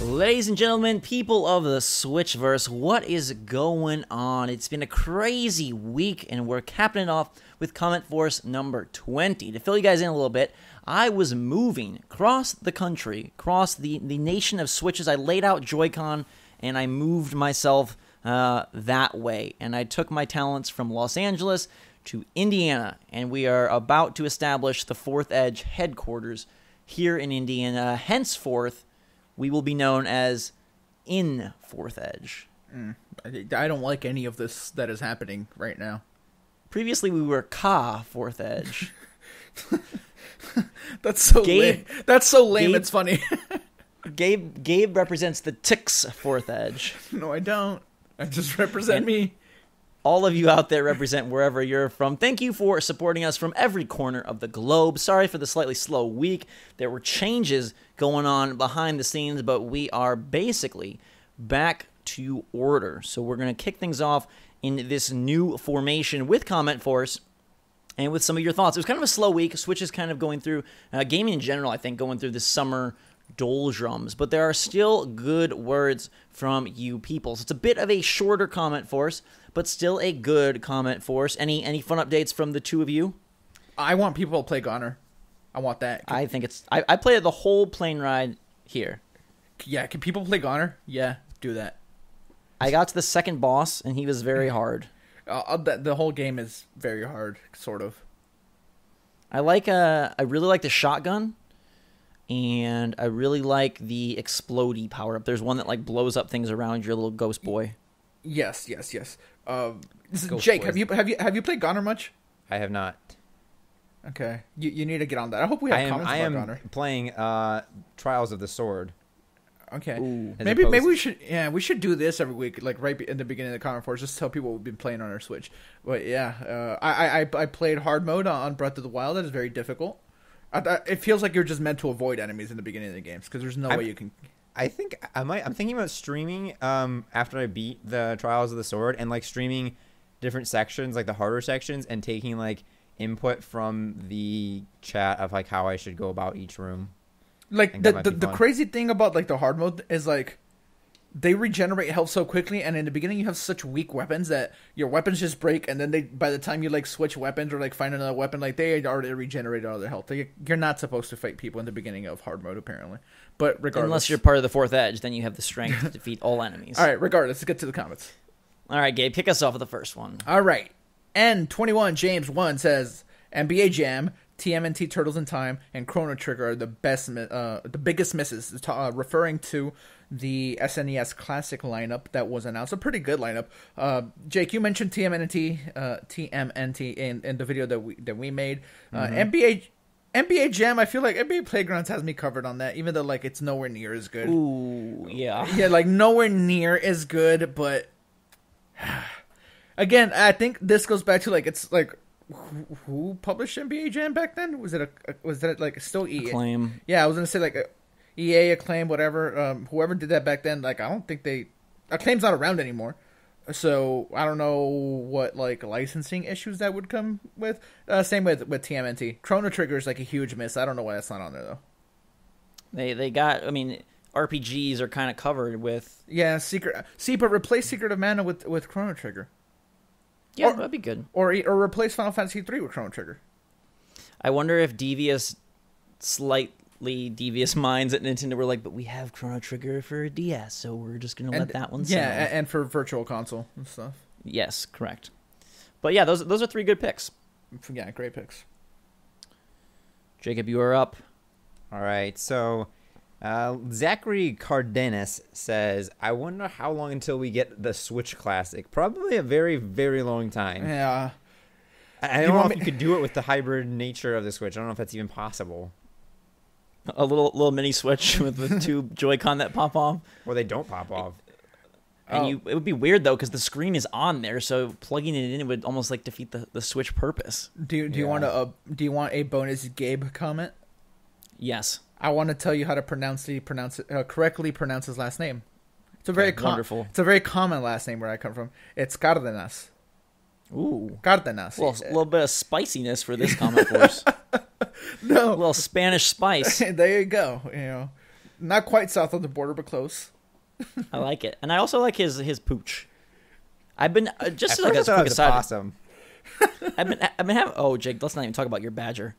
Ladies and gentlemen, people of the Switchverse, what is going on? It's been a crazy week, and we're capping it off with CommentForce number 20. To fill you guys in a little bit, I was moving across the country, across the nation of Switches. I laid out Joy-Con, and I moved myself that way. And I took my talents from Los Angeles to Indiana, and we are about to establish the FourthEdge headquarters here in Indiana. Henceforth, we will be known as in FourthEdge. I don't like any of this that is happening right now. Previously, we were FourthEdge. That's so lame. That's so lame. It's funny. Gabe represents the Tix FourthEdge. No, I don't. I just represent me. All of you out there represent wherever you're from. Thank you for supporting us from every corner of the globe. Sorry for the slightly slow week. There were changes going on behind the scenes, but we are basically back to order. So we're going to kick things off in this new formation with CommentForce and with some of your thoughts. It was kind of a slow week. Switch is kind of going through, gaming in general, I think, going through this summer doldrums, but there are still good words from you people. So it's a bit of a shorter CommentForce, but still a good CommentForce. Any fun updates from the two of you? I want people to play Goner. I want that. I think it's... I played the whole plane ride here. Yeah, can people play Goner? Yeah, do that. I got to the second boss, and he was very hard. The whole game is very hard, sort of. I really like the shotgun, and I really like the explodey power-up. There's one that like blows up things around your little ghost boy. Yes. Jake, have you played Goner much? I have not. Okay, you need to get on that. I hope we have comments about Goner. Playing Trials of the Sword. Okay, maybe we should do this every week, like right in the beginning of the CommentForce, just tell people we've been playing on our Switch. But yeah, I played hard mode on Breath of the Wild. That is very difficult. It feels like you're just meant to avoid enemies in the beginning of the games because there's no way you can. I think I'm thinking about streaming after I beat the Trials of the Sword and like streaming different sections, like the harder sections, and taking like input from the chat of like how I should go about each room. Like the crazy thing about like the hard mode is like they regenerate health so quickly, and in the beginning you have such weak weapons that your weapons just break, and then by the time you like switch weapons or like find another weapon, like they already regenerated all their health. You're not supposed to fight people in the beginning of hard mode apparently, but regardless, unless you're part of the FourthEdge, then you have the strength to defeat all enemies. All right, regardless, let's get to the comments. All right, Gabe, kick us off with the first one. All right, N21 James 1 says NBA Jam, TMNT Turtles in Time, and Chrono Trigger are the biggest misses, referring to the SNES Classic lineup that was announced. A pretty good lineup. Jake, you mentioned TMNT in the video that we made. NBA Jam, I feel like NBA Playgrounds has me covered on that, even though like it's nowhere near as good. Ooh, yeah. Yeah, like nowhere near as good, but again, I think this goes back to like it's like who published NBA Jam back then? Was that like still EA? Acclaim. Yeah, I was gonna say like EA, Acclaim, whatever. Whoever did that back then, like I don't think Acclaim's not around anymore. So I don't know what like licensing issues that would come with. Same with TMNT. Chrono Trigger is like a huge miss. I don't know why that's not on there though. They got. I mean, RPGs are kind of covered with. Yeah, but replace Secret of Mana with Chrono Trigger. Yeah, that'd be good. Or replace Final Fantasy 3 with Chrono Trigger. I wonder if slightly devious minds at Nintendo were like, but we have Chrono Trigger for a DS, so we're just going to let that one sit. Yeah, and for Virtual Console and stuff. Yes, correct. But yeah, those are three good picks. Yeah, great picks. Jacob, you are up. All right, so Zachary Cardenas says, I wonder how long until we get the Switch Classic. Probably a very, very long time. Yeah. I don't know if you could do it with the hybrid nature of the Switch. I don't know if that's even possible. A little mini Switch with the two Joy-Con that pop off. Or they don't pop off. And it would be weird though because the screen is on there, so plugging it in would almost like defeat the Switch purpose. Do you want a bonus Gabe comment? Yes. I want to tell you how to correctly pronounce his last name. It's a very wonderful. It's a very common last name where I come from. It's Cardenas. Ooh, Cardenas. A little bit of spiciness for this CommentForce. No, a little Spanish spice. There you go. Not quite south of the border, but close. I like it, and I also like his pooch. I've been just At like first a I thought it quick was a aside. possum. I've been having. Oh, Jake, let's not even talk about your badger.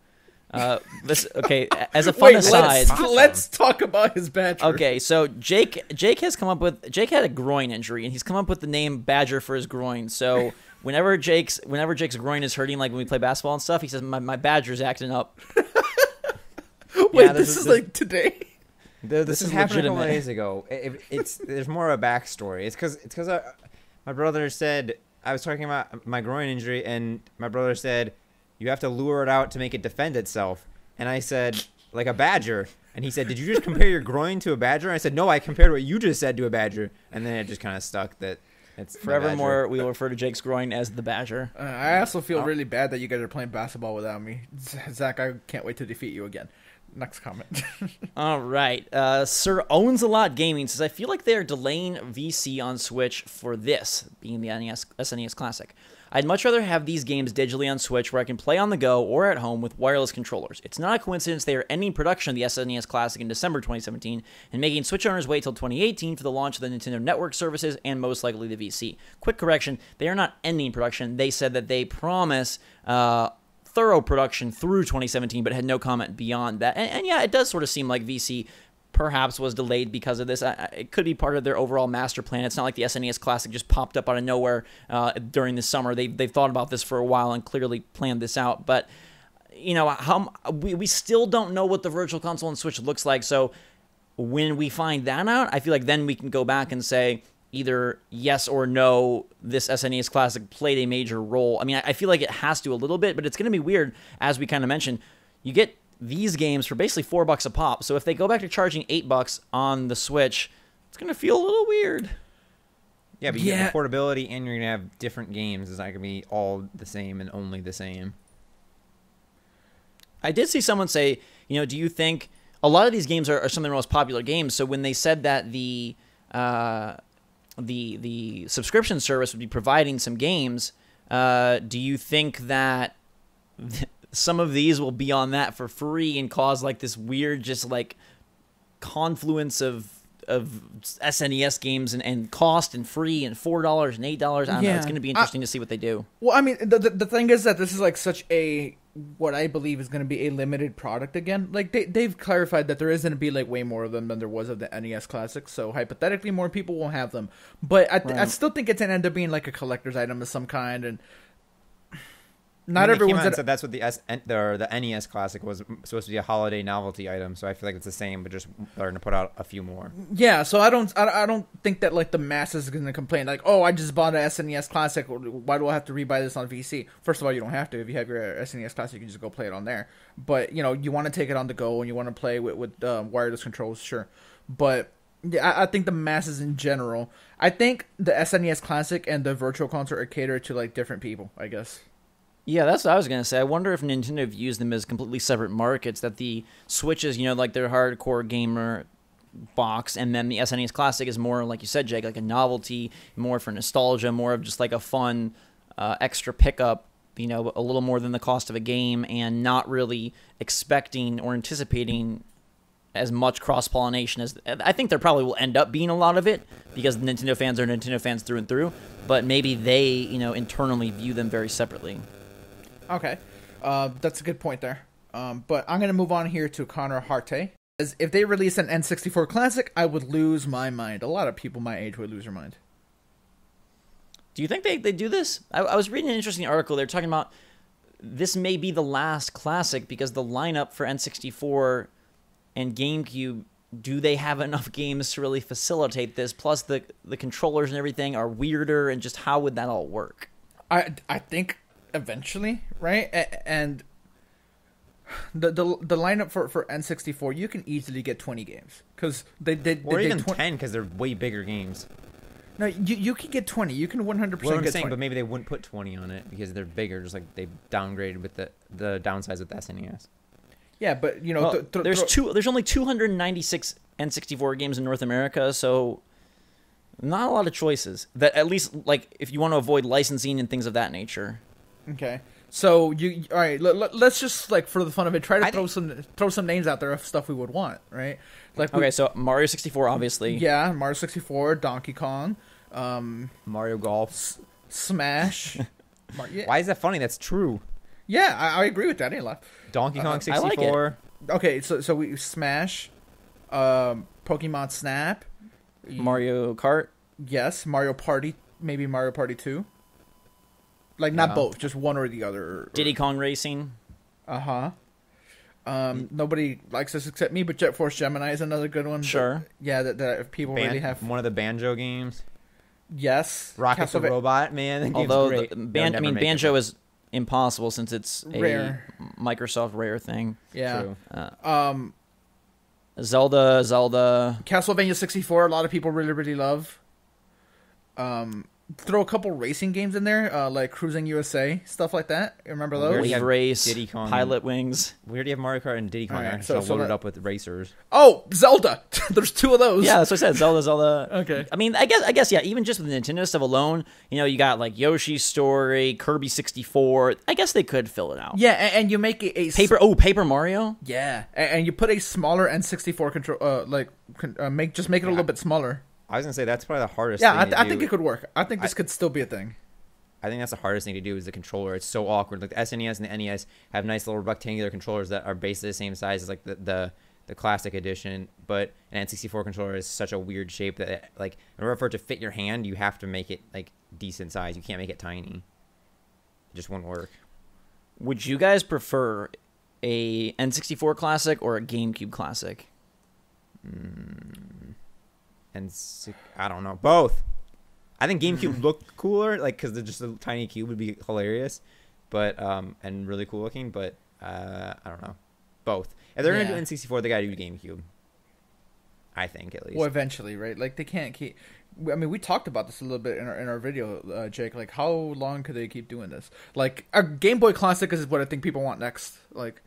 Okay. As a fun aside, let's talk about his badger. okay. So Jake had a groin injury, and he's come up with the name Badger for his groin. So whenever Jake's groin is hurting, like when we play basketball and stuff, he says my badger's acting up. Wait, this is like today. This is is happened a couple legitimate. days ago. There's more of a backstory. It's because my brother said I was talking about my groin injury, and my brother said you have to lure it out to make it defend itself. And I said like a badger, and he said, "Did you just compare your groin to a badger?" And I said, "No, I compared what you just said to a badger." And then it just kind of stuck that it's Forevermore, we will refer to Jake's groin as the badger. I also feel really bad that you guys are playing basketball without me. Zach, I can't wait to defeat you again. Next comment. All right. Sir Owns a Lot Gaming says, I feel like they are delaying VC on Switch for this, being the SNES Classic. I'd much rather have these games digitally on Switch where I can play on the go or at home with wireless controllers. It's not a coincidence they are ending production of the SNES Classic in December 2017 and making Switch owners wait till 2018 for the launch of the Nintendo Network services and most likely the VC. Quick correction, they are not ending production. They said that they promise thorough production through 2017, but had no comment beyond that. And yeah, it does sort of seem like VC perhaps was delayed because of this. It could be part of their overall master plan. It's not like the SNES Classic just popped up out of nowhere during the summer. They've thought about this for a while and clearly planned this out. But you know, we still don't know what the Virtual Console and Switch looks like. So when we find that out, I feel like then we can go back and say either yes or no, this SNES Classic played a major role. I mean, I feel like it has to a little bit, but it's going to be weird, as we kind of mentioned. You get these games for basically $4 a pop. So if they go back to charging $8 on the Switch, it's going to feel a little weird. Yeah, but you get the portability, and you're going to have different games. It's not going to be all the same and only the same. I did see someone say, you know, do you think a lot of these games are some of the most popular games? So when they said that the subscription service would be providing some games, do you think that some of these will be on that for free and cause like this weird just like confluence of SNES games and cost and free and $4 and $8? I don't know. It's going to be interesting to see what they do. Well, I mean, the thing is that this is like such a, what I believe is going to be a limited product again. Like they've clarified that there is going to be like way more of them than there was of the NES Classic. So hypothetically, more people will have them. But I still think it's going to end up being like a collector's item of some kind. And not everyone's said that's what the NES Classic was supposed to be, a holiday novelty item. So I feel like it's the same, but just they're gonna put out a few more. Yeah, so I don't think that like the masses are gonna complain like, oh, I just bought an SNES Classic. Why do I have to rebuy this on VC? First of all, you don't have to. If you have your SNES Classic, you can just go play it on there. But you know, you want to take it on the go and you want to play with wireless controls, sure. But yeah, I think the masses in general. I think the SNES Classic and the Virtual Console are catered to like different people, I guess. Yeah, that's what I was going to say. I wonder if Nintendo views them as completely separate markets, that the Switch is, you know, like their hardcore gamer box, and then the SNES Classic is more, like you said, Jake, like a novelty, more for nostalgia, more of just like a fun extra pickup, you know, a little more than the cost of a game, and not really expecting or anticipating as much cross-pollination as... I think there probably will end up being a lot of it, because Nintendo fans are Nintendo fans through and through, but maybe they, you know, internally view them very separately. Okay, that's a good point there. But I'm going to move on here to Connor Harte. As if they release an N64 Classic, I would lose my mind. A lot of people my age would lose their mind. Do you think they do this? I was reading an interesting article. They're talking about this may be the last Classic because the lineup for N64 and GameCube, do they have enough games to really facilitate this? Plus the controllers and everything are weirder, and just how would that all work? I think... eventually, right? And the lineup for N64, you can easily get 20 games because they or even 10 because they're way bigger games. No, you can get 20. You can 100% Well, I'm get saying, 20. but maybe they wouldn't put 20 on it because they're bigger. Just like they downgraded with the downsides with the SNES. Yeah, but you know, well, there's only 296 N64 games in North America, so not a lot of choices. That at least like if you want to avoid licensing and things of that nature. Okay, So all right? Let's just like for the fun of it, try to I throw some names out there of stuff we would want, right? Like Okay, so Mario 64, obviously. yeah, Mario 64, Donkey Kong, Mario Golf. Smash. Yeah, Why is that funny? That's true. yeah, I agree with that. I didn't laugh. Donkey Kong I like 64. Okay, so we Smash, Pokemon Snap, Mario Kart. yes, Mario Party, maybe Mario Party 2. Like not Yeah. both, just one or the other. Diddy Kong Racing. Uh-huh. Nobody likes this except me, but Jet Force Gemini is another good one. Sure. Yeah, that people really have. One of the Banjo games. Yes. Rocket the Robot, man. That game's Although great. Banjo is impossible since it's a Rare. Microsoft Rare thing. Yeah. True. Zelda. Castlevania 64, a lot of people really, really love. Throw a couple racing games in there, like Cruising USA, stuff like that. Remember those? already Wave have Race. Diddy Kong. Pilot Wings. We already have Mario Kart and Diddy Kong. Alright, So so loaded that- up with racers. Oh, Zelda! There's two of those. Yeah, that's what I said. Zelda. Okay. I mean, I guess, yeah. Even just with Nintendo stuff alone, you got like Yoshi's Story, Kirby 64. I guess they could fill it out. Yeah, and you make a Paper Mario. Yeah, and you put a smaller N64 control, make it a little bit smaller. I was gonna say that's probably the hardest. Yeah, thing to I do. think it could work. I think this could still be a thing. I think that's the hardest thing to do is the controller. It's so awkward. Like the SNES and the NES have nice little rectangular controllers that are basically the same size as like the classic edition, but an N64 controller is such a weird shape that like in order for it to fit your hand, you have to make it like decent size. You can't make it tiny. It just won't work. Would you guys prefer a N64 Classic or a GameCube Classic? And I don't know, both. I think GameCube looked cooler, like because just a tiny cube would be hilarious, but and really cool looking. But I don't know, both. If they're gonna do N64, they gotta do GameCube. I think at least. Well, eventually, right? Like they can't keep. I mean, we talked about this a little bit in our video, Jake. Like, how long could they keep doing this? Like, a Game Boy Classic is what I think people want next. Like,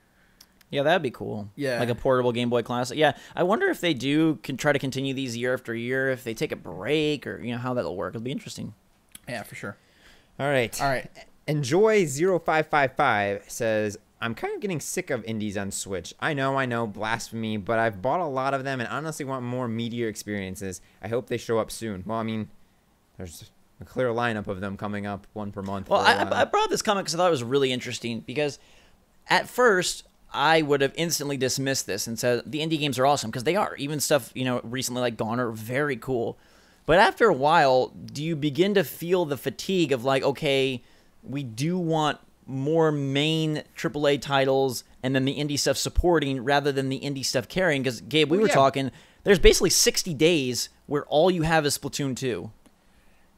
Yeah, that'd be cool. Yeah. Like a portable Game Boy Classic. Yeah, I wonder if they can try to continue these year after year, if they take a break or, how that'll work. It'll be interesting. yeah, for sure. All right. All right. Enjoy0555 says, I'm kind of getting sick of indies on Switch. I know, blasphemy, but I've bought a lot of them and honestly want more meatier experiences. I hope they show up soon. Well, I mean, there's a clear lineup of them coming up, one per month. Well, I brought up this comment because I thought it was really interesting because at first I would have instantly dismissed this and said the indie games are awesome because they are. Even stuff, recently like Gone are very cool. But after a while, do you begin to feel the fatigue of like, okay, we do want more main AAA titles and then the indie stuff supporting rather than the indie stuff carrying? Because, Gabe, we were talking, there's basically 60 days where all you have is Splatoon 2.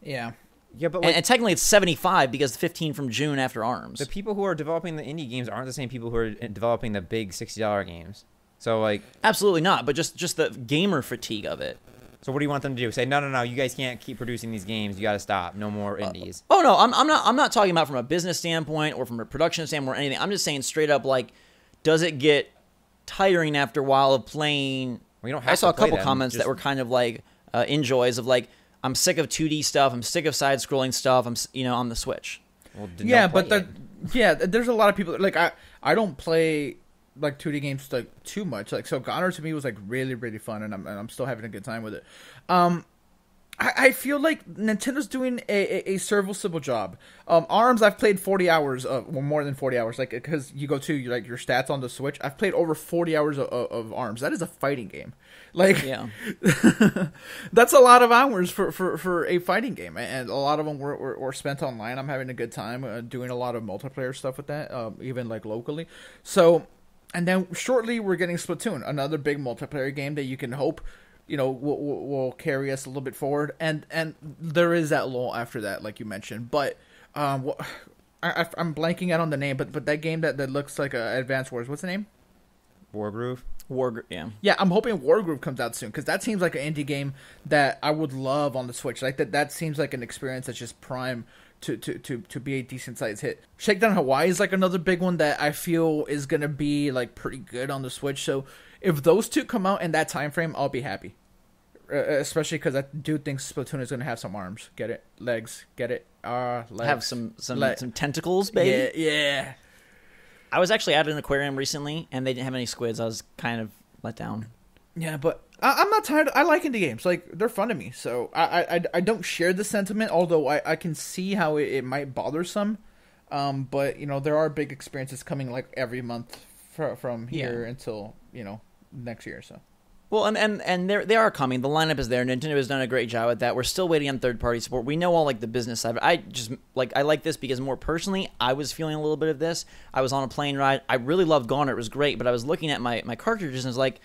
Yeah. Yeah, but And technically it's 75 because 15 from June after ARMS. the people who are developing the indie games aren't the same people who are developing the big $60 games. So, like... Absolutely not, but just the gamer fatigue of it. So what do you want them to do? Say, no, you guys can't keep producing these games. You got to stop. No more indies. Oh no, I'm not talking about from a business standpoint or from a production standpoint or anything. I'm just saying straight up, like, does it get tiring after a while of playing? Well, you don't have I saw to play a couple them, comments just- that were kind of like enjoys of like, I'm sick of 2D stuff. I'm sick of side-scrolling stuff. I'm on the Switch. Well, Yeah, don't but play it. there's a lot of people like I don't play like 2D games like too much. Like so, Goner to me was like really really fun, and I'm still having a good time with it. I feel like Nintendo's doing a serviceable job. ARMS, I've played 40 hours, more than 40 hours, like because you go to like your stats on the Switch. I've played over 40 hours of ARMS. That is a fighting game. Like, Yeah. that's a lot of hours for a fighting game, and a lot of them were spent online. I'm having a good time doing a lot of multiplayer stuff with that, even like locally. So, and then shortly we're getting Splatoon, another big multiplayer game that you can hope will carry us a little bit forward, and there is that lull after that, like you mentioned. But I'm blanking out on the name, but that game that looks like Advance Wars, what's the name? Wargroove. Yeah. Yeah, I'm hoping Wargroove comes out soon because that seems like an indie game that I would love on the Switch. Like that seems like an experience that's just prime to be a decent sized hit. Shakedown Hawaii is like another big one that I feel is gonna be like pretty good on the Switch. So if those two come out in that time frame, I'll be happy. especially because I do think Splatoon is going to have some arms. Get it? Legs. Get it? Legs. Have some tentacles, baby. Yeah. I was actually at an aquarium recently, and they didn't have any squids. I was kind of let down. Yeah, but I'm not tired. I like indie games. Like, they're fun to me. So I don't share the sentiment, although I can see how it might bother some. But, there are big experiences coming, like, every month from here until, next year. So. Well, and they are coming. The lineup is there. Nintendo has done a great job at that. We're still waiting on third-party support. We know all, like, the business side. But I like this because more personally, I was feeling a little bit of this. I was on a plane ride. I really loved Gauntlet. It was great. But I was looking at my cartridges and was like,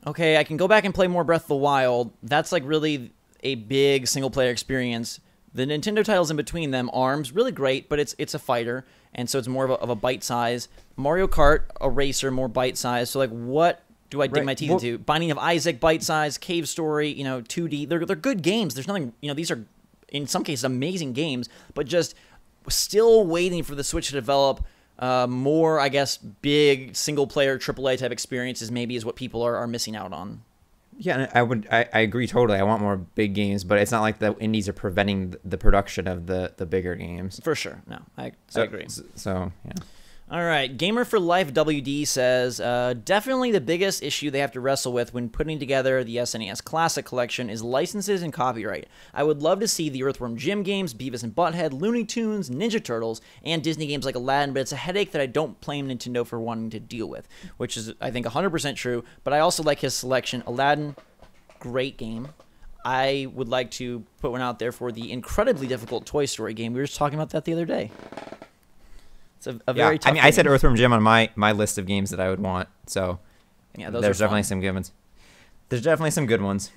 okay, I can go back and play more Breath of the Wild. That's, like, really a big single-player experience. The Nintendo titles in between them, ARMS, really great, but it's a fighter, and so it's more of a bite size. Mario Kart, a racer, more bite size. So, like, what do I dig my teeth into? Binding of Isaac, bite size, Cave Story, 2D. They're good games. There's nothing, these are, in some cases, amazing games, but just still waiting for the Switch to develop more, I guess, big single-player AAA type experiences maybe is what people are missing out on. Yeah, I agree totally. I want more big games, but it's not like the indies are preventing the production of the bigger games. For sure. No, I agree. So, yeah. All right. Gamer for Life WD says, definitely the biggest issue they have to wrestle with when putting together the SNES Classic collection is licenses and copyright. I would love to see the Earthworm Jim games, Beavis and Butthead, Looney Tunes, Ninja Turtles, and Disney games like Aladdin, but it's a headache that I don't blame Nintendo for wanting to deal with, which is, I think, 100% true, but I also like his selection. Aladdin, great game. I would like to put one out there for the incredibly difficult Toy Story game. We were just talking about that the other day. It's a very tough game. I said Earthworm Jim on my list of games that I would want. So yeah, there's definitely some good ones. There's definitely some good ones.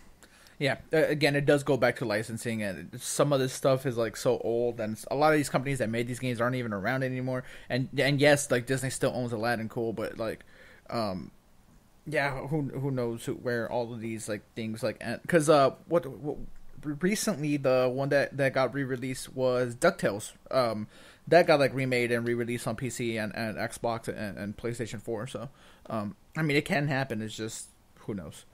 Yeah, again, it does go back to licensing, and some of this stuff is like so old, and a lot of these companies that made these games aren't even around anymore. And yes, like Disney still owns Aladdin, cool, but like, yeah, who knows where all of these like things like, because what recently the one that got re-released was DuckTales. That got like remade and re-released on PC and Xbox and PlayStation 4. So, I mean, it can happen. It's just, who knows.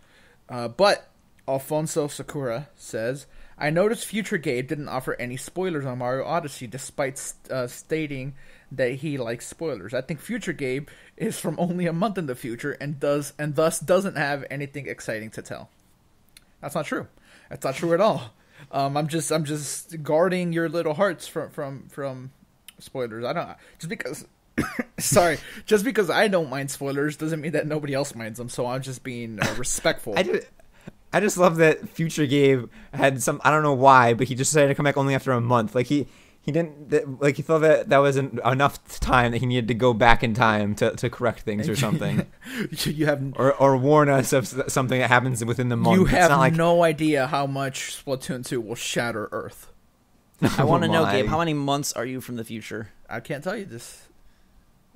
But Alfonso Sakura says, I noticed Future Gabe didn't offer any spoilers on Mario Odyssey despite stating that he likes spoilers. I think Future Gabe is from only a month in the future and thus doesn't have anything exciting to tell. That's not true. That's not true at all. I'm just guarding your little hearts from spoilers. I don't just because just because I don't mind spoilers doesn't mean that nobody else minds them. So I'm just being respectful. I just love that Future Gabe had some, I don't know why, but he just decided to come back only after a month. Like he didn't, like he thought that wasn't enough time that he needed to go back in time to correct things or something. You have or warn us of something that happens within the month. You have no idea how much Splatoon 2 will shatter Earth. I want to know, Gabe, how many months are you from the future? I can't tell you this.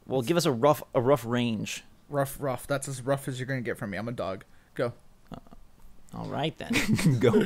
Well, give us a rough range. Rough. That's as rough as you're going to get from me. I'm a dog. Go. All right, then. Go.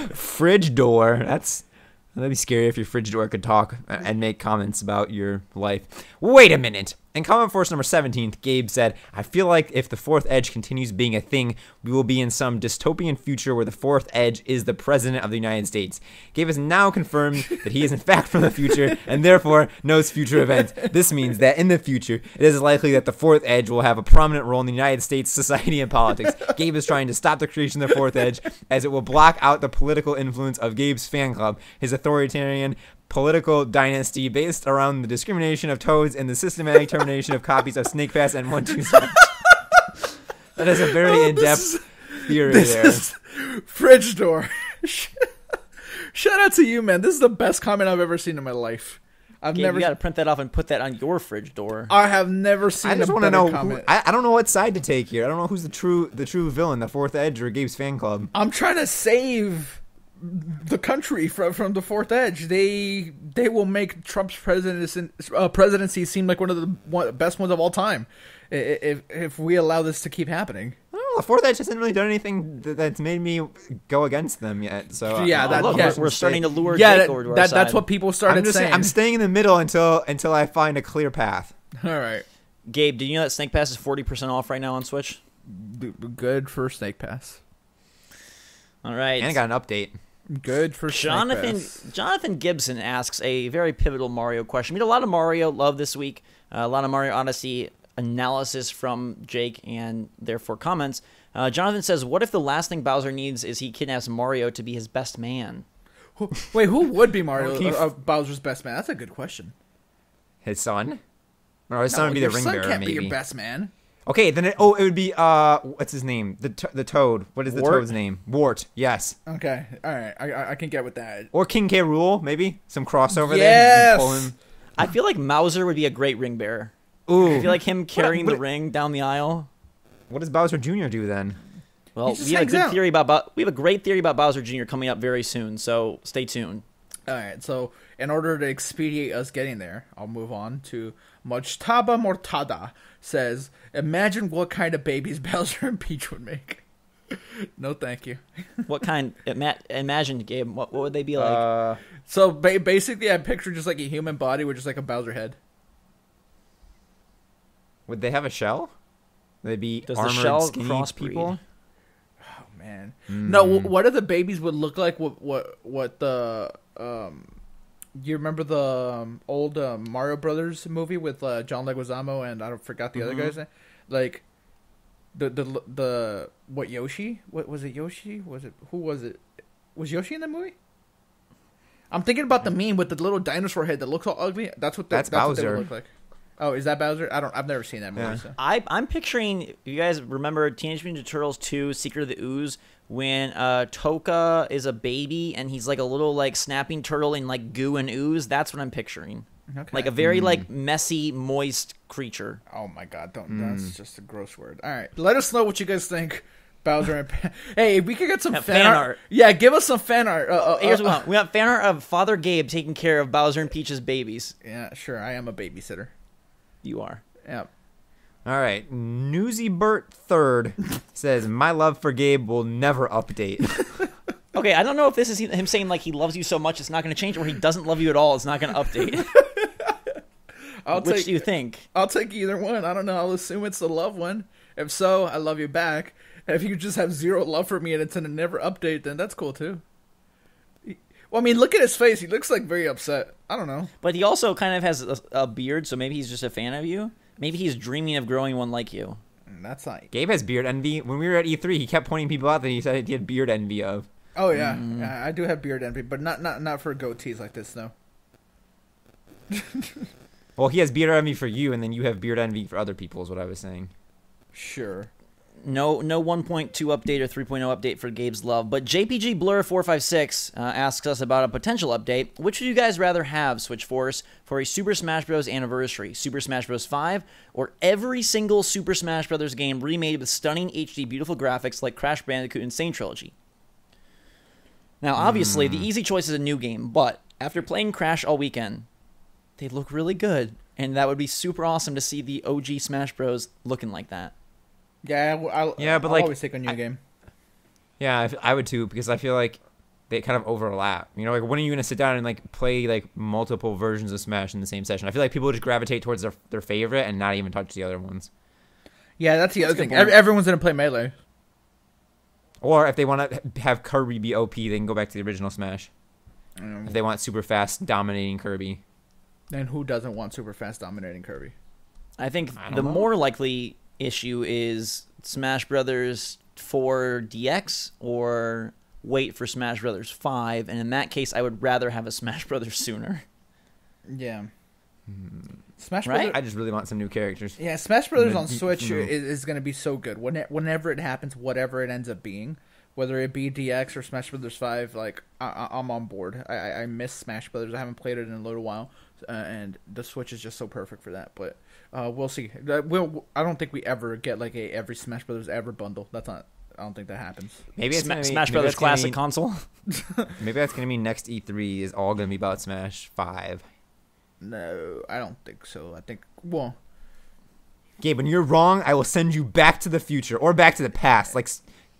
Fridge door. That'd be scary if your fridge door could talk and make comments about your life. Wait a minute. In CommentForce number 17, Gabe said, I feel like if the Fourth Edge continues being a thing, we will be in some dystopian future where the Fourth Edge is the president of the United States. Gabe has now confirmed that he is in fact from the future and therefore knows future events. This means that in the future, it is likely that the Fourth Edge will have a prominent role in the United States society and politics. Gabe is trying to stop the creation of the Fourth Edge as it will block out the political influence of Gabe's fan club, his authoritarian political dynasty based around the discrimination of toads and the systematic termination of copies of Snake Pass and 1-2-7. That is a very in-depth theory there. Fridge door. Shout out to you, man. This is the best comment I've ever seen in my life. Gabe, you got to print that off and put that on your fridge door. I have never seen. I just want to know. I don't know what side to take here. I don't know who's the true villain, the Fourth Edge or Gabe's fan club. I'm trying to save the country from the Fourth Edge. They will make Trump's presidency seem like one of the best ones of all time if we allow this to keep happening. I don't know, the Fourth Edge hasn't really done anything that's made me go against them yet. So yeah, we're starting to lure Jake over to our side. That's what people started saying. I'm staying in the middle until I find a clear path. All right, Gabe, did you know that Snake Pass is 40% off right now on Switch? Good for Snake Pass. All right. And I got an update. Good for Jonathan Gibson asks a very pivotal Mario question. We had a lot of Mario love this week. A lot of Mario Odyssey analysis from Jake and therefore comments. Jonathan says, what if the last thing Bowser needs is he kidnaps Mario to be his best man? Wait, who would be Bowser's best man? That's a good question. His son? Or his son would be the ring bearer, can't maybe. Be your best man. Okay, then it would be what's his name? The Toad. What is the Wart? Toad's name? Wart. Yes. Okay, all right, I can get with that. Or King K. Rool, maybe some crossover yes! there. Pull him. I feel like Mauser would be a great ring bearer. Ooh. I feel like him carrying the ring down the aisle. What does Bowser Jr. do then? Well, we have a great theory about Bowser Jr. coming up very soon, so stay tuned. All right, so in order to expedite us getting there, I'll move on to Mojtaba says, imagine what kind of babies Bowser and Peach would make. No, thank you. What kind? Imagine, Gabe. What would they be like? So basically, I picture just like a human body with just like a Bowser head. Would they have a shell? Would they be Does armored, the shell skinny crossbreed? people? Oh man, no. What if the babies would look like? What the You remember the old Mario Brothers movie with John Leguizamo and I forgot the other guy's name? Like the what Yoshi? What was it? Yoshi? Was it who was it? Was Yoshi in the movie? I'm thinking about the meme with the little dinosaur head that looks all ugly. That's Bowser. what they would look like. Oh, is that Bowser? I've never seen that movie. Yeah. So. I'm picturing. You guys remember Teenage Mutant Ninja Turtles 2: Secret of the Ooze when Toka is a baby and he's like a little like snapping turtle in like goo and ooze? That's what I'm picturing. Okay. Like a very like messy, moist creature. Oh my god! That's just a gross word. All right, let us know what you guys think. Bowser and hey, if we could get some fan art. Yeah, give us some fan art. Here's what we want. We want fan art of Father Gabe taking care of Bowser and Peach's babies. Yeah, sure. I am a babysitter. You are. Yeah. All right. Newsy Bert Third says, my love for Gabe will never update. Okay, I don't know if this is him saying like he loves you so much it's not going to change, or he doesn't love you at all, it's not going to update. Which do you think? I'll take either one. I don't know. I'll assume it's the love one. If so, I love you back. If you just have zero love for me and it's in a never update, then that's cool too. Well, I mean, look at his face. He looks like very upset. I don't know. But he also kind of has a beard, so maybe he's just a fan of you. Maybe he's dreaming of growing one like you. That's not. Gabe has beard envy. When we were at E3, he kept pointing people out that he said he had beard envy of. Oh yeah, yeah, I do have beard envy, but not for goatees like this though. Well, he has beard envy for you, and then you have beard envy for other people. Is what I was saying. Sure. No 1.2 update or 3.0 update for Gabes Love, but JPG Blur 456 asks us about a potential update. Which would you guys rather have, Switch Force, for a Super Smash Bros. Anniversary? Super Smash Bros. 5, or every single Super Smash Bros. Game remade with stunning HD beautiful graphics like Crash Bandicoot Insane Trilogy? Now, obviously, the easy choice is a new game, but after playing Crash all weekend, they look really good, and that would be super awesome to see the OG Smash Bros. Looking like that. Yeah, but I'll like, always take a new game. Yeah, I would too, because I feel like they kind of overlap. You know, like when are you gonna sit down and like play like multiple versions of Smash in the same session? I feel like people just gravitate towards their favorite and not even touch the other ones. Yeah, that's the other thing. Everyone's gonna play Melee. Or if they want to have Kirby be OP, they can go back to the original Smash. If they want super fast dominating Kirby. And who doesn't want super fast dominating Kirby? I think the more likely issue is Smash Brothers 4 DX or wait for Smash Brothers 5, and in that case I would rather have a Smash Brothers sooner. Yeah. Smash right? Brothers. I just really want some new characters. Yeah, Smash Brothers on Switch is going to be so good. Whenever it happens, whatever it ends up being, whether it be DX or Smash Brothers 5, like I'm on board. I miss Smash Brothers. I haven't played it in a little while, and the Switch is just so perfect for that. But we'll see. I don't think we ever get like a every Smash Brothers ever bundle. That's not. I don't think that happens. Maybe it's Smash Brothers Classic console. Maybe that's gonna mean next E3 is all gonna be about Smash 5. No, I don't think so. I think Gabe, when you're wrong, I will send you back to the future or back to the past, like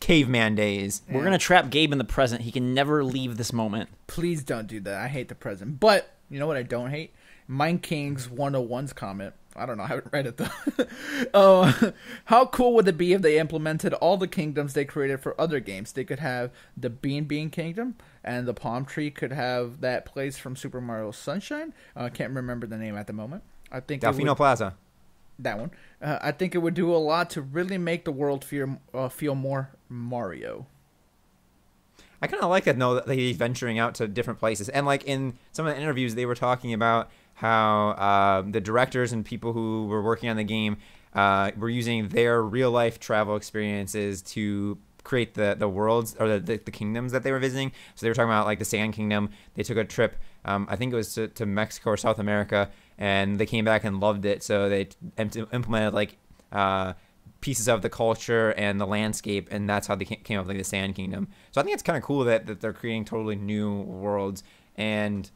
caveman days. We're gonna trap Gabe in the present. He can never leave this moment. Please don't do that. I hate the present. But you know what I don't hate? Mind King's 101's comment I don't know. I haven't read it though. How cool would it be if they implemented all the kingdoms they created for other games? They could have the Bean Kingdom, and the palm tree could have that place from Super Mario Sunshine. I can't remember the name at the moment. I think Delfino Plaza. That one. I think it would do a lot to really make the world feel more Mario. I kind of like that, though, that he's venturing out to different places. And, like, in some of the interviews, they were talking about how the directors and people who were working on the game were using their real-life travel experiences to create the worlds or the kingdoms that they were visiting. So they were talking about, like, the Sand Kingdom. They took a trip, I think it was to Mexico or South America, and they came back and loved it. So they implemented, like, pieces of the culture and the landscape, and that's how they came up with, like, the Sand Kingdom. So I think it's kind of cool that they're creating totally new worlds. And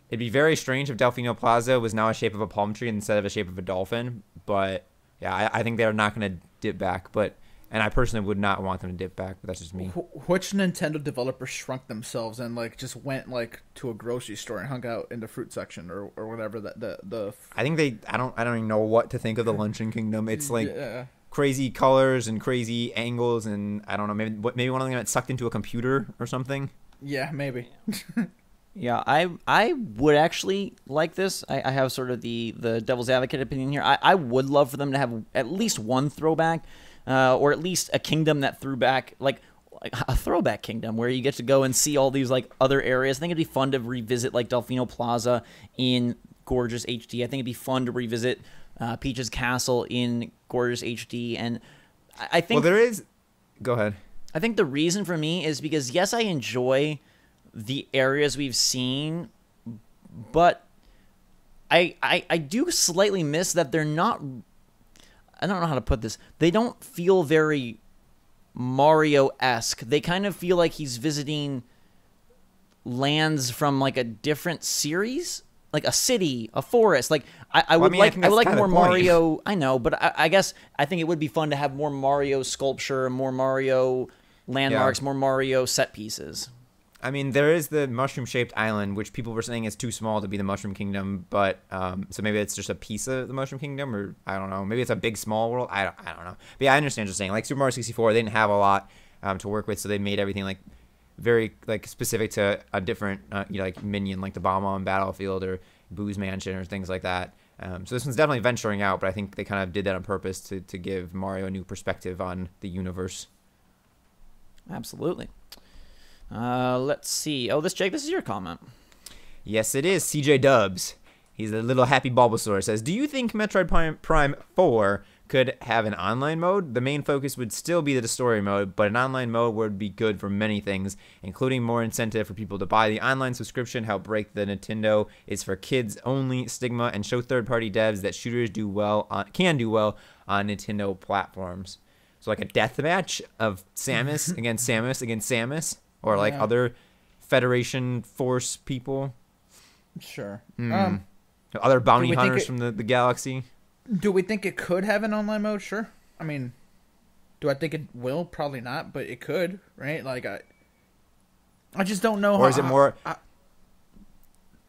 it'd be very strange if Delfino Plaza was now a shape of a palm tree instead of a shape of a dolphin. But yeah, I think they're not going to dip back. And I personally would not want them to dip back, but that's just me. Which Nintendo developer shrunk themselves and like just went like to a grocery store and hung out in the fruit section or whatever the I think I don't even know what to think of the Luncheon Kingdom. It's like crazy colors and crazy angles, and I don't know, maybe one of them got sucked into a computer or something. Yeah, maybe. Yeah, I would actually like this. I have sort of the devil's advocate opinion here. I would love for them to have at least one throwback, or at least a kingdom that threw back, like a throwback kingdom where you get to go and see all these like other areas. I think it'd be fun to revisit like Delfino Plaza in gorgeous HD. I think it'd be fun to revisit Peach's Castle in gorgeous HD. And I think there is. Go ahead. I think the reason for me is because yes, I enjoy the areas we've seen, but I do slightly miss that they're not. I don't know how to put this. They don't feel very Mario-esque. They kind of feel like he's visiting lands from like a different series, like a city, a forest. Like I would like more Mario. I know, but I guess I think it would be fun to have more Mario sculpture, more Mario landmarks, more Mario set pieces. I mean, there is the mushroom-shaped island, which people were saying is too small to be the Mushroom Kingdom, but so maybe it's just a piece of the Mushroom Kingdom, or I don't know. Maybe it's a big, small world. I don't know. But yeah, I understand what you're saying. Like Super Mario 64, they didn't have a lot to work with, so they made everything like very like specific to a different like minion, like the Bomb-On Battlefield or Boo's Mansion or things like that. So this one's definitely venturing out, but I think they kind of did that on purpose to give Mario a new perspective on the universe. Absolutely. Let's see. Oh, Jake, this is your comment. Yes, it is. CJ Dubs. He's a little happy Bulbasaur. Says, do you think Metroid Prime 4 could have an online mode? The main focus would still be the story mode, but an online mode would be good for many things, including more incentive for people to buy the online subscription, help break the Nintendo is for kids only stigma, and show third-party devs that shooters can do well on Nintendo platforms. So like a deathmatch of Samus against Samus against Samus. Or like other Federation Force people. Sure. Other bounty hunters from the galaxy. Do we think it could have an online mode? Sure. I mean, do I think it will? Probably not, but it could, right? Like I just don't know. Or is it more? Do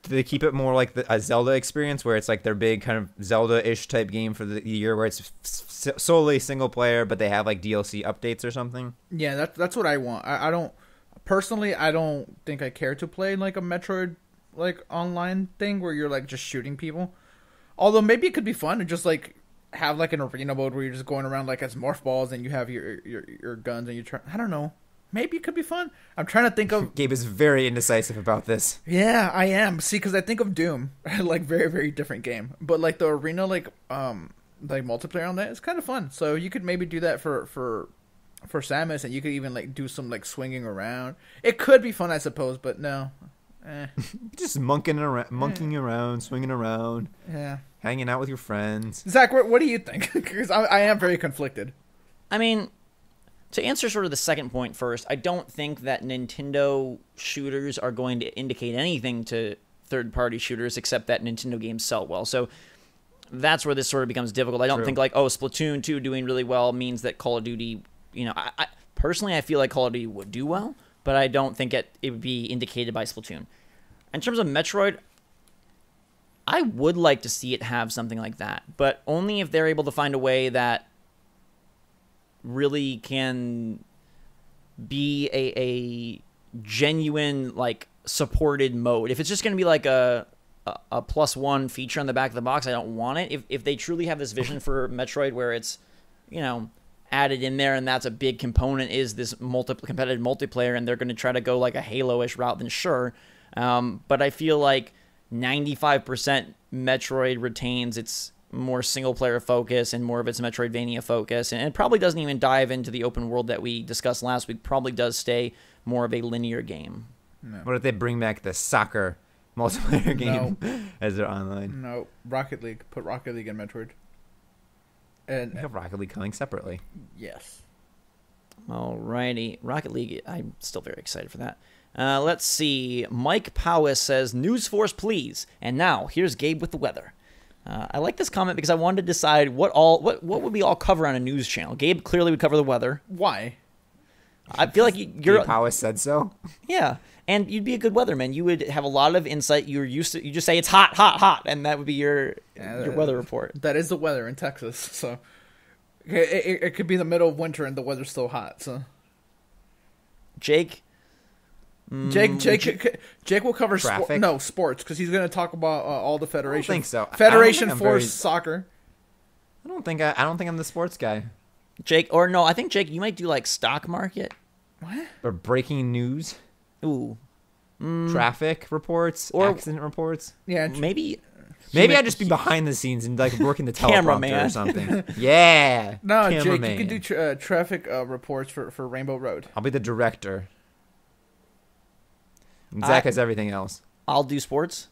they keep it more like a Zelda experience, where it's like their big kind of Zelda-ish type game for the year, where it's solely single player, but they have like DLC updates or something? Yeah, that's what I want. I don't. Personally, I don't think I care to play like a Metroid like online thing where you're like just shooting people. Although maybe it could be fun to just like have like an arena mode where you're just going around like as morph balls and you have your guns and you try. I don't know. Maybe it could be fun. I'm trying to think of. Gabe is very indecisive about this. Yeah, I am. See, because I think of Doom, like very very different game, but like the arena like multiplayer on that is kind of fun. So you could maybe do that for Samus, and you could even like do some like swinging around. It could be fun, I suppose, but no. Just monkeying around, swinging around. Yeah. Hanging out with your friends. Zach, what do you think? Because I am very conflicted. I mean, to answer sort of the second point first, I don't think that Nintendo shooters are going to indicate anything to third-party shooters except that Nintendo games sell well. So that's where this sort of becomes difficult. I don't think like, Splatoon 2 doing really well means that Call of Duty... I personally, I feel like Call of Duty would do well, but I don't think it would be indicated by Splatoon. In terms of Metroid, I would like to see it have something like that, but only if they're able to find a way that really can be a genuine, like, supported mode. If it's just going to be like a +1 feature on the back of the box, I don't want it. If they truly have this vision for Metroid where it's, added in there and that's a big component is this competitive multiplayer, and they're going to try to go like a Halo-ish route, then sure. But I feel like 95% Metroid retains its more single-player focus and more of its Metroidvania focus, and it probably doesn't even dive into the open world that we discussed last week. Probably does stay more of a linear game. No. What if they bring back the soccer multiplayer game as their online? No, Rocket League. Put Rocket League in Metroid. And we have Rocket League coming separately. Yes. Alrighty. Rocket League, I'm still very excited for that. Let's see. Mike Powis says, News Force, please. And now, here's Gabe with the weather. I like this comment because I wanted to decide what would we all cover on a news channel. Gabe clearly would cover the weather. Why? I feel like you're... Gabe Powis said so? Yeah. And you'd be a good weatherman. You would have a lot of insight. You just say it's hot, hot, hot, and that would be your weather report. That is the weather in Texas. So it could be the middle of winter and the weather's still hot. So Jake will cover sports because he's going to talk about all the federation. I don't think so. Federation Force soccer. I don't think I'm the sports guy. Jake, or no, I think Jake, you might do like stock market. What? Or breaking news. Ooh. Traffic reports, or accident reports. Yeah, maybe I'd just be behind the scenes and like working the teleprompter Cameraman. or something. Yeah. No, Jake, you can do traffic reports for Rainbow Road. I'll be the director. And Zach has everything else. I'll do sports.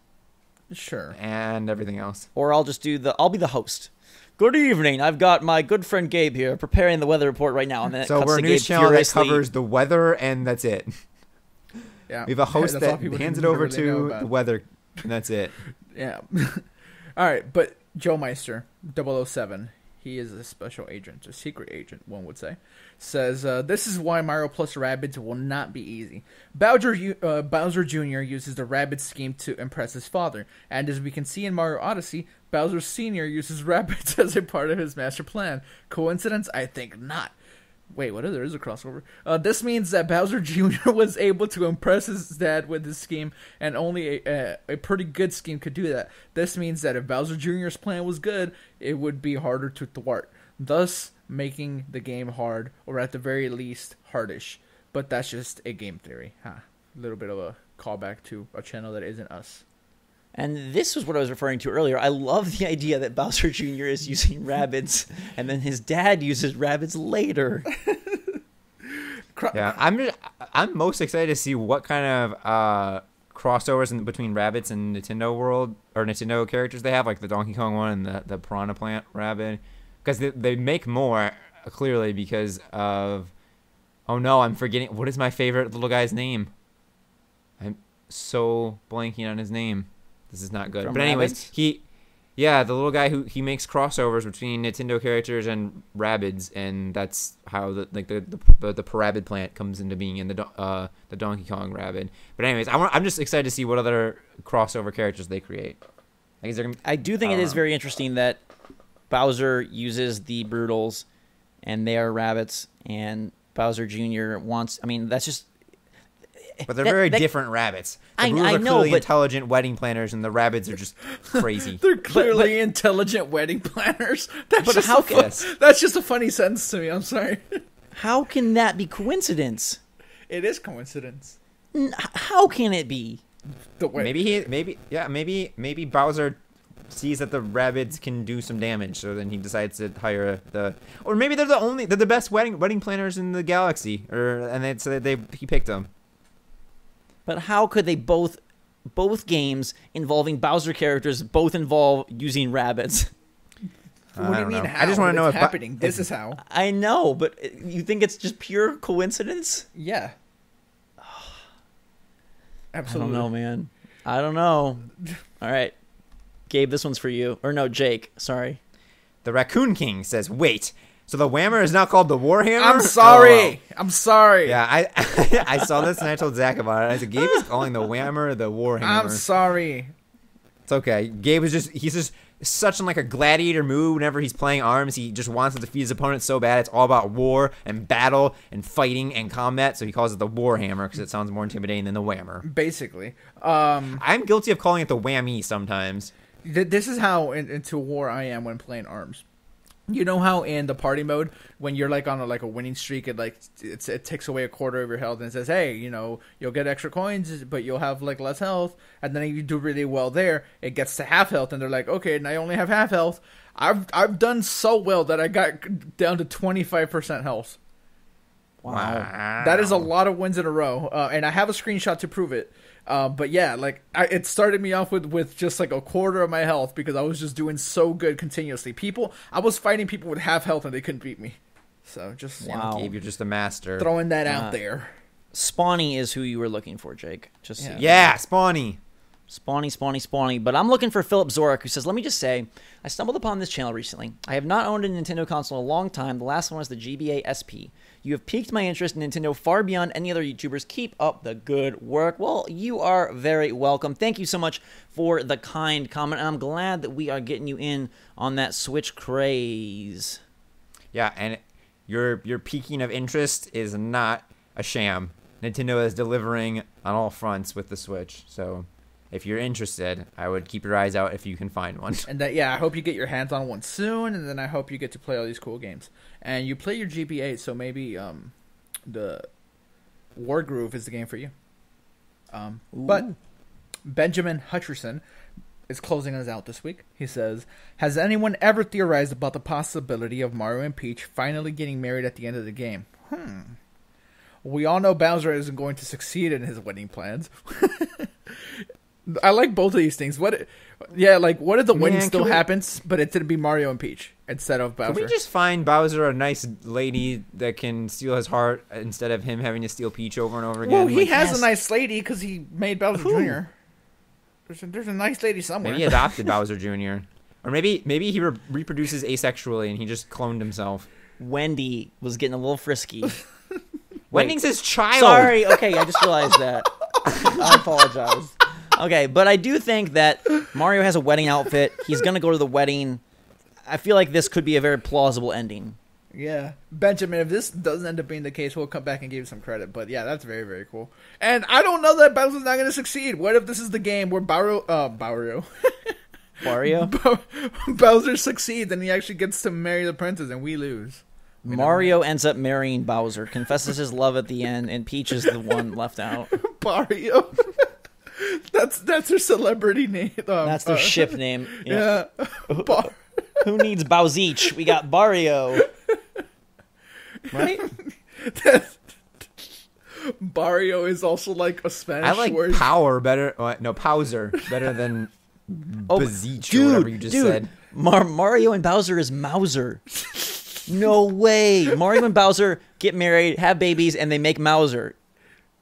Sure. And everything else. Or I'll be the host. Good evening. I've got my good friend Gabe here preparing the weather report right now. And then so we're a news channel that covers the weather, and that's it. Yeah. We have a host that hands it over to the weather, and that's it. Yeah. All right, but Joe Meister, 007, he is a special agent, a secret agent, one would say, says, this is why Mario plus Rabbids will not be easy. Bowser Jr. uses the Rabbids scheme to impress his father, and as we can see in Mario Odyssey, Bowser Sr. uses Rabbids as a part of his master plan. Coincidence? I think not. Wait, what? There is a crossover. This means that Bowser Jr. was able to impress his dad with his scheme, and only a pretty good scheme could do that. This means that if Bowser Jr.'s plan was good, it would be harder to thwart, thus making the game hard, or at the very least, hardish. But that's just a game theory. A little bit of a callback to a channel that isn't us. And this was what I was referring to earlier. I love the idea that Bowser Jr. is using Rabbids, and then his dad uses Rabbids later. Yeah, I'm most excited to see what kind of crossovers between Rabbids and Nintendo World or Nintendo characters they have, like the Donkey Kong one and the Piranha Plant Rabbid, because they make more clearly because of. Oh no, I'm forgetting. What is my favorite little guy's name? I'm so blanking on his name. This is not good. But anyways, Rabbids? The little guy who makes crossovers between Nintendo characters and Rabbids, and that's how the Parabbid plant comes into being in the Donkey Kong Rabbid. But anyways, I'm just excited to see what other crossover characters they create. I do think it is very interesting that Bowser uses the Brutals, and they are rabbits, and Bowser Jr. wants. I mean, that's just. But they're very different rabbits. The Brutals are clearly intelligent wedding planners, and the Rabbids are just crazy. They're clearly intelligent wedding planners. That's just a funny sentence to me. I'm sorry. How can that be coincidence? It is coincidence. How can it be? Maybe Bowser sees that the Rabbids can do some damage, so then he decides to hire or maybe they're the best wedding planners in the galaxy, he picked them. But how could they both games involving Bowser characters both involve using rabbits? What do you mean? How? I just want to know if happening. This is how. I know, but you think it's just pure coincidence? Yeah. Absolutely. I don't know, man. I don't know. All right, Gabe, this one's for you. Or no, Jake. Sorry. The Raccoon King says, "Wait. So the Whammer is now called the Warhammer?" I'm sorry. I'm sorry. Yeah, I saw this and I told Zach about it. I said, Gabe is calling the Whammer the Warhammer. I'm sorry. It's okay. Gabe is he's just such in like a gladiator mood whenever he's playing ARMS. He just wants to defeat his opponent so bad. It's all about war and battle and fighting and combat. So he calls it the Warhammer because it sounds more intimidating than the Whammer. Basically. I'm guilty of calling it the Whammy sometimes. This is how into war I am when playing ARMS. You know how in the party mode, when you're like on a winning streak, it takes away a quarter of your health and says, hey, you'll get extra coins, but you'll have like less health. And then if you do really well there, it gets to half health, and they're like, okay, now I only have half health. I've done so well that I got down to 25% health. Wow. That is a lot of wins in a row, and I have a screenshot to prove it. But yeah, it started me off with just like a quarter of my health because I was just doing so good continuously. I was fighting people with half health and they couldn't beat me. So just wow, Gabe, you're just a master. Throwing that out there. Spawny is who you were looking for, Jake. Just yeah, Spawny. Spawny. But I'm looking for Phillip Zorich, who says, let me just say, I stumbled upon this channel recently. I have not owned a Nintendo console in a long time. The last one was the GBA SP. You have piqued my interest in Nintendo far beyond any other YouTubers. Keep up the good work. Well, you are very welcome. Thank you so much for the kind comment. And I'm glad that we are getting you in on that Switch craze. Yeah, and your piquing of interest is not a sham. Nintendo is delivering on all fronts with the Switch. So if you're interested, I would keep your eyes out if you can find one. And I hope you get your hands on one soon, and then I hope you get to play all these cool games. And you play your GBA, so maybe the War Groove is the game for you. But Benjamin Hutcherson is closing us out this week. He says, has anyone ever theorized about the possibility of Mario and Peach finally getting married at the end of the game? We all know Bowser isn't going to succeed in his wedding plans. I like both of these things. What if the wedding still happens, but it's gonna be Mario and Peach instead of Bowser? Can we just find Bowser a nice lady that can steal his heart instead of him having to steal Peach over and over again? Well, he has a nice lady because he made Bowser Jr. There's a nice lady somewhere. Maybe he adopted Bowser Jr. Or maybe he reproduces asexually and he just cloned himself. Wendy was getting a little frisky. Wendy's his child. Sorry. Okay, I just realized that. I apologize. Okay, but I do think that Mario has a wedding outfit. He's going to go to the wedding. I feel like this could be a very plausible ending. Yeah. Benjamin, if this doesn't end up being the case, we'll come back and give you some credit. But yeah, that's very, very cool. And I don't know that Bowser's not going to succeed. What if this is the game where Mario Bowser succeeds and he actually gets to marry the princess and we lose? Mario ends up marrying Bowser, confesses his love at the end, and Peach is the one left out. Mario. That's her celebrity name. That's their ship name. Yeah. Who needs Bowzeech? We got Barrio. Right? Barrio is also like a Spanish word. I like power better. No, Powser better than Bazeech or whatever you just said. Mario and Bowser is Mauser. No way. Mario and Bowser get married, have babies, and they make Mauser.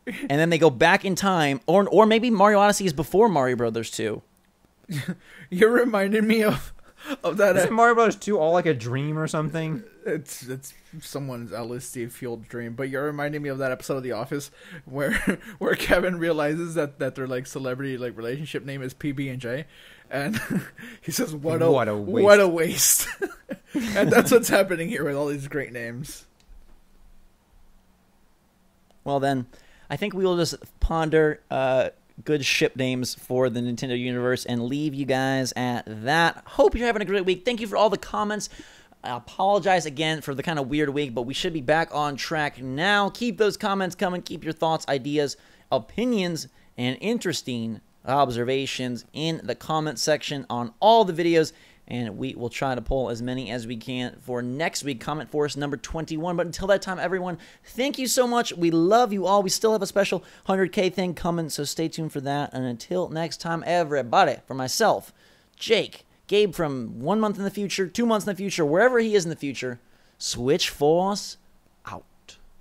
And then they go back in time. Or maybe Mario Odyssey is before Mario Brothers 2. You're reminding me of that. Isn't Mario Brothers 2 all like a dream or something? It's someone's LSD-fueled dream. But you're reminding me of that episode of The Office where Kevin realizes that their like celebrity like relationship name is PB&J. And he says, what a waste. And that's what's happening here with all these great names. Well, then, I think we will just ponder good ship names for the Nintendo universe and leave you guys at that. Hope you're having a great week. Thank you for all the comments. I apologize again for the kind of weird week, but we should be back on track now. Keep those comments coming. Keep your thoughts, ideas, opinions, and interesting observations in the comment section on all the videos, and we will try to pull as many as we can for next week, CommentForce number 21. But until that time, everyone, thank you so much. We love you all. We still have a special 100K thing coming, so stay tuned for that. And until next time, everybody, for myself, Jake, Gabe from 1 month in the future, 2 months in the future, wherever he is in the future, Switch Force